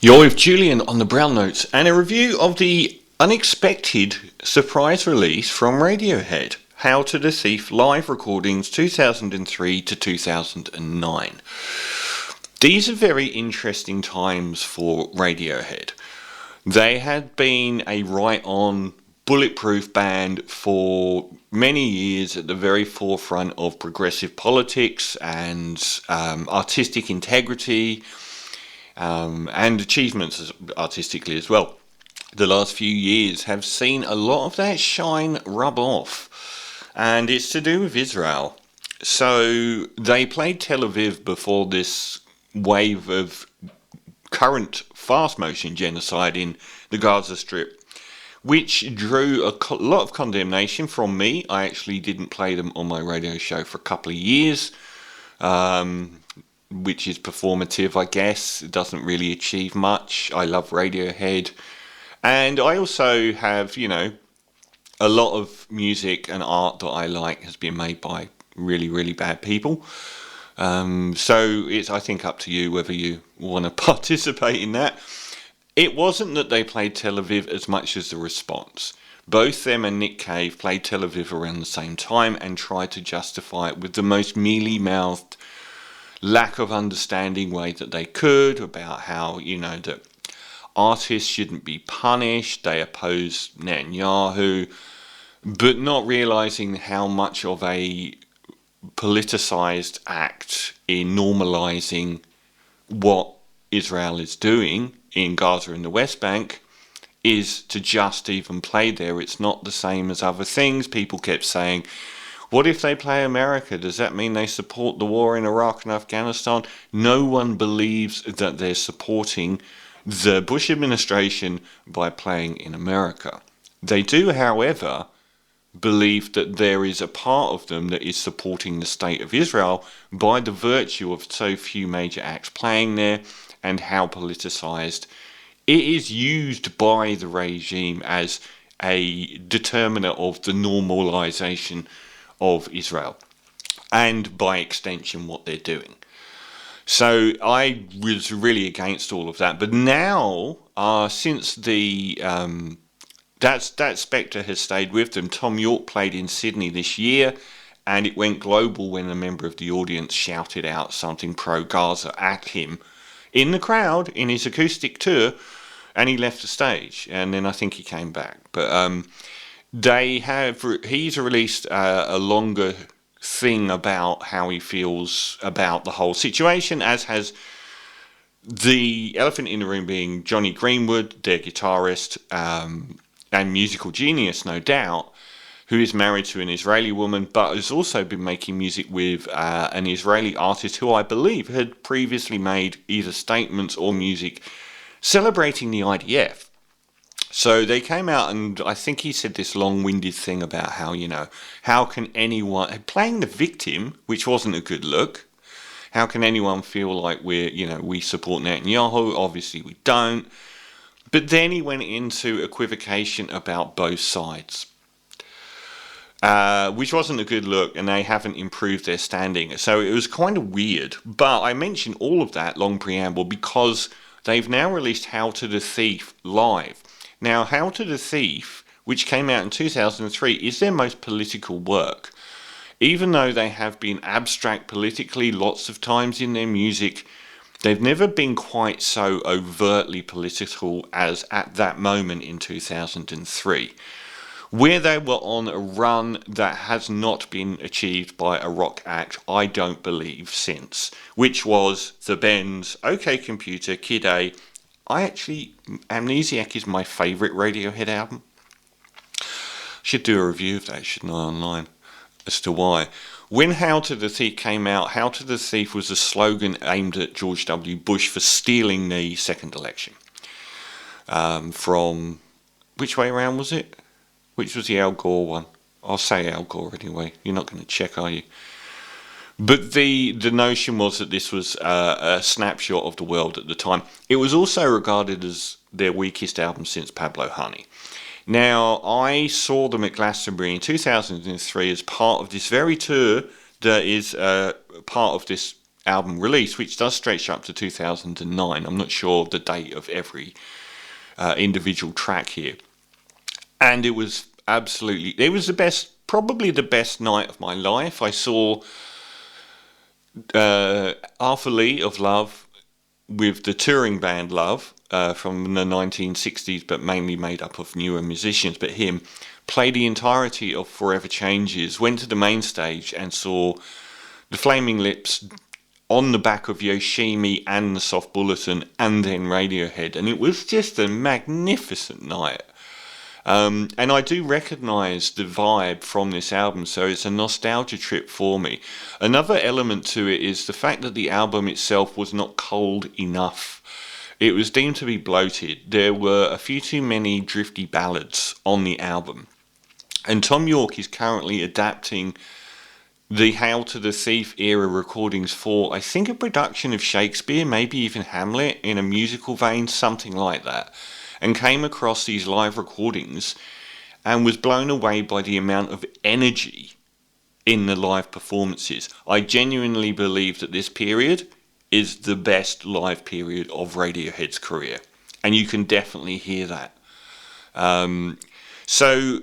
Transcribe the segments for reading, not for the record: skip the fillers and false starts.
You're with Julian on the Brown Notes and a review of the unexpected surprise release from Radiohead, How to the Thief live recordings 2003 to 2009. These are very interesting times for Radiohead. They had been a right-on, bulletproof band for many years at the very forefront of progressive politics and artistic integrity, and achievements artistically as well. The last few years have seen a lot of that shine rub off, and it's to do with Israel. So they played Tel Aviv before this wave of current fast motion genocide in the Gaza Strip, which drew a lot of condemnation from me. I actually didn't play them on my radio show for a couple of years, which is performative, I guess. It doesn't really achieve much. I love Radiohead. And I also have, a lot of music and art that I like has been made by really, really bad people. So it's, I think, up to you whether you want to participate in that. It wasn't that they played Tel Aviv as much as the response. Both them and Nick Cave played Tel Aviv around the same time and tried to justify it with the most mealy-mouthed, lack of understanding way that they could about how, that artists shouldn't be punished. They oppose Netanyahu, but not realizing how much of a politicized act in normalizing what Israel is doing in Gaza and the West Bank is to just even play there. It's not the same as other things. People kept saying, what if they play America? Does that mean they support the war in Iraq and Afghanistan? No one believes that they're supporting the Bush administration by playing in America. They do, however, believe that there is a part of them that is supporting the state of Israel by the virtue of so few major acts playing there and how politicized it is used by the regime as a determiner of the normalization of Israel, and by extension what they're doing. So I was really against all of that. But now, since the that spectre has stayed with them, Tom York played in Sydney this year, and it went global when a member of the audience shouted out something pro-Gaza at him in the crowd in his acoustic tour, and he left the stage. And then I think he came back. But he's released a longer thing about how he feels about the whole situation, as has the elephant in the room being Johnny Greenwood, their guitarist and musical genius, no doubt, who is married to an Israeli woman, but has also been making music with an Israeli artist who I believe had previously made either statements or music celebrating the IDF. So they came out, and I think he said this long-winded thing about how, how can anyone, playing the victim, which wasn't a good look, how can anyone feel like we support Netanyahu? Obviously we don't. But then he went into equivocation about both sides, which wasn't a good look, and they haven't improved their standing. So it was kind of weird. But I mentioned all of that long preamble because they've now released How to the Thief live. Now, How to the Thief, which came out in 2003, is their most political work. Even though they have been abstract politically lots of times in their music, they've never been quite so overtly political as at that moment in 2003, where they were on a run that has not been achieved by a rock act, I don't believe, since, which was the Bends, OK Computer, Kid A. Amnesiac is my favourite Radiohead album. Should do a review of that, shouldn't I, online, as to why. When How to the Thief came out, How to the Thief was a slogan aimed at George W. Bush for stealing the second election. From, which way around was it? Which was the Al Gore one? I'll say Al Gore anyway. You're not going to check, are you? But the notion was that this was a snapshot of the world at the time. It was also regarded as their weakest album since Pablo Honey. Now, I saw them at Glastonbury in 2003 as part of this very tour that is part of this album release, which does stretch up to 2009. I'm not sure of the date of every individual track here. And it was the best, probably the best night of my life. I saw Arthur Lee of Love with the touring band Love from the 1960s, but mainly made up of newer musicians. But him play the entirety of Forever Changes, went to the main stage and saw the Flaming Lips on the back of Yoshimi and the Soft Bulletin, and then Radiohead, and it was just a magnificent night. And I do recognise the vibe from this album, so it's a nostalgia trip for me. Another element to it is the fact that the album itself was not cold enough. It was deemed to be bloated. There were a few too many drifty ballads on the album. And Tom York is currently adapting the Hail to the Thief era recordings for, I think, a production of Shakespeare, maybe even Hamlet, in a musical vein, something like that, and came across these live recordings and was blown away by the amount of energy in the live performances. I genuinely believe that this period is the best live period of Radiohead's career, and you can definitely hear that. So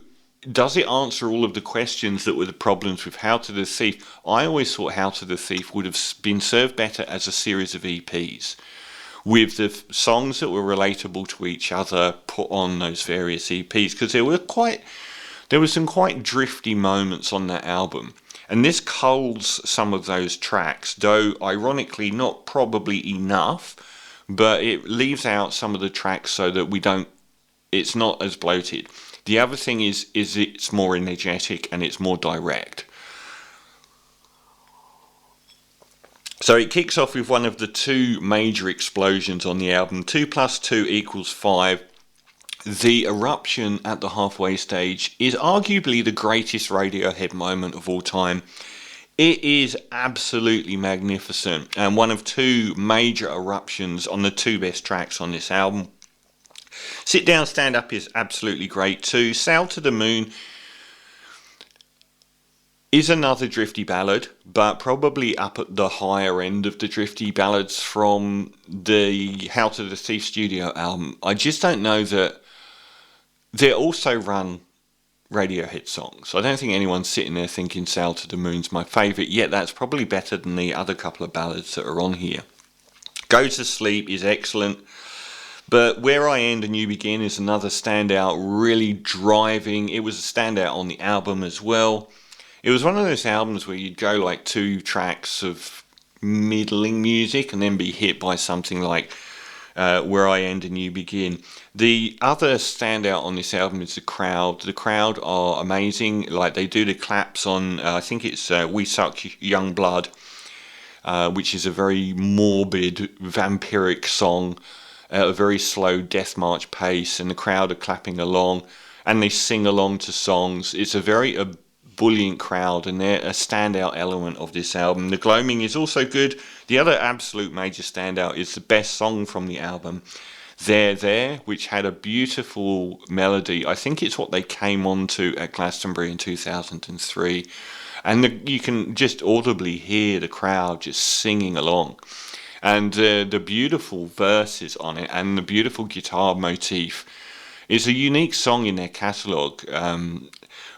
does it answer all of the questions that were the problems with Hail to the Thief? I always thought Hail to the Thief would have been served better as a series of EPs, with the songs that were relatable to each other put on those various EPs, because there were some quite drifty moments on that album. And this culls some of those tracks, though ironically not probably enough, but it leaves out some of the tracks so that it's not as bloated. The other thing is it's more energetic and it's more direct. So it kicks off with one of the two major explosions on the album. 2 + 2 = 5. The eruption at the halfway stage is arguably the greatest Radiohead moment of all time. It is absolutely magnificent, and one of two major eruptions on the two best tracks on this album. Sit Down, Stand Up is absolutely great too. Sail to the Moon is another drifty ballad, but probably up at the higher end of the drifty ballads from the Hail to the Thief studio album. I just don't know that they're also run Radiohead songs. I don't think anyone's sitting there thinking Sail to the Moon's my favourite, yet that's probably better than the other couple of ballads that are on here. Go to Sleep is excellent. But Where I End and You Begin is another standout, really driving. It was a standout on the album as well. It was one of those albums where you'd go like 2 tracks of middling music and then be hit by something like Where I End and You Begin. The other standout on this album is The Crowd. The Crowd are amazing. Like, they do the claps on, I think it's We Suck Young Blood, which is a very morbid, vampiric song. A very slow death march pace, and the crowd are clapping along and they sing along to songs. It's a very ebullient crowd, and they're a standout element of this album. The Gloaming is also good. The other absolute major standout is the best song from the album, There, which had a beautiful melody. I think it's what they came on to at Glastonbury in 2003, and you can just audibly hear the crowd just singing along. And the beautiful verses on it and the beautiful guitar motif is a unique song in their catalogue.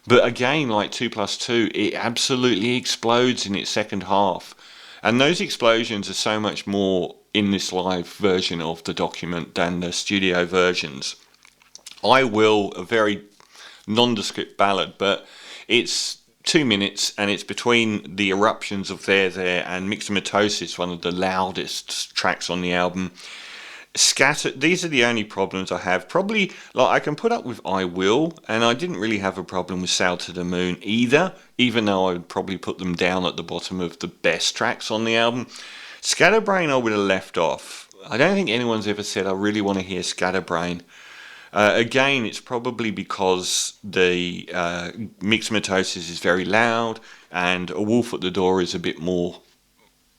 But again, like 2 + 2, it absolutely explodes in its second half. And those explosions are so much more in this live version of the document than the studio versions. I Will, a very nondescript ballad, but it's 2 minutes, and it's between the eruptions of There and Myxomatosis, one of the loudest tracks on the album. These are the only problems I have. Probably, like, I can put up with I Will, and I didn't really have a problem with Sail to the Moon either, even though I would probably put them down at the bottom of the best tracks on the album. Scatterbrain I would have left off. I don't think anyone's ever said I really want to hear Scatterbrain. Again, it's probably because the Myxomatosis is very loud, and A Wolf at the Door is a bit more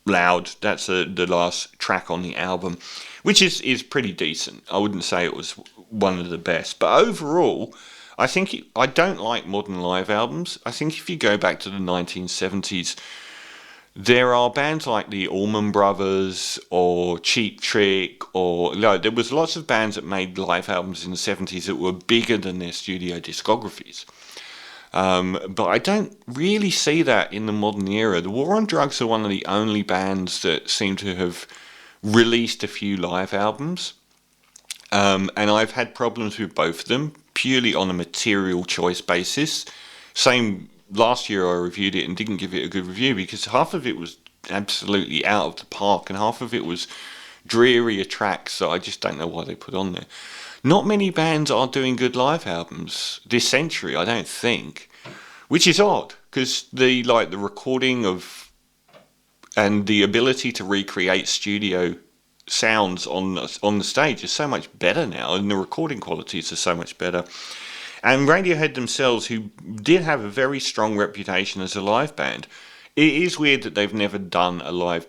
loud. That's the last track on the album, which is pretty decent. I wouldn't say it was one of the best, but overall, I think I don't like modern live albums. I think if you go back to the 1970s, There are bands like the Allman Brothers or Cheap Trick, or no, there was lots of bands that made live albums in the 70s that were bigger than their studio discographies. But I don't really see that in the modern era. The War on Drugs are one of the only bands that seem to have released a few live albums. And I've had problems with both of them, purely on a material choice basis. Same last year I reviewed it and didn't give it a good review because half of it was absolutely out of the park and half of it was dreary tracks that I just don't know why they put on there. Not many bands are doing good live albums this century, I don't think, which is odd because the recording of and the ability to recreate studio sounds on the stage is so much better now, and the recording qualities are so much better. And Radiohead themselves, who did have a very strong reputation as a live band, it is weird that they've never done a live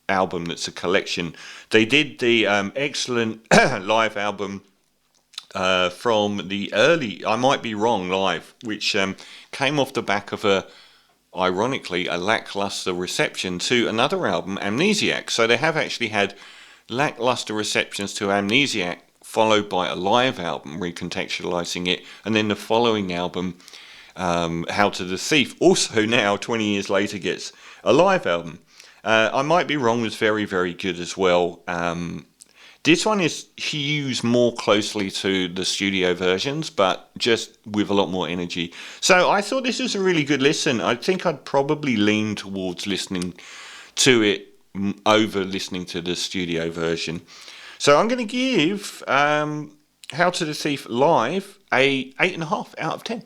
album that's a collection. They did the excellent live album from the early, I might be wrong, live, which came off the back of ironically, a lackluster reception to another album, Amnesiac. So they have actually had lackluster receptions to Amnesiac, followed by a live album recontextualizing it, and then the following album, How to the Thief, also now 20 years later gets a live album. I might be wrong, was very, very good as well. This one is hews more closely to the studio versions, but just with a lot more energy. So I thought this was a really good listen. I think I'd probably lean towards listening to it over listening to the studio version. So I'm going to give How to the Thief live a 8.5 out of 10.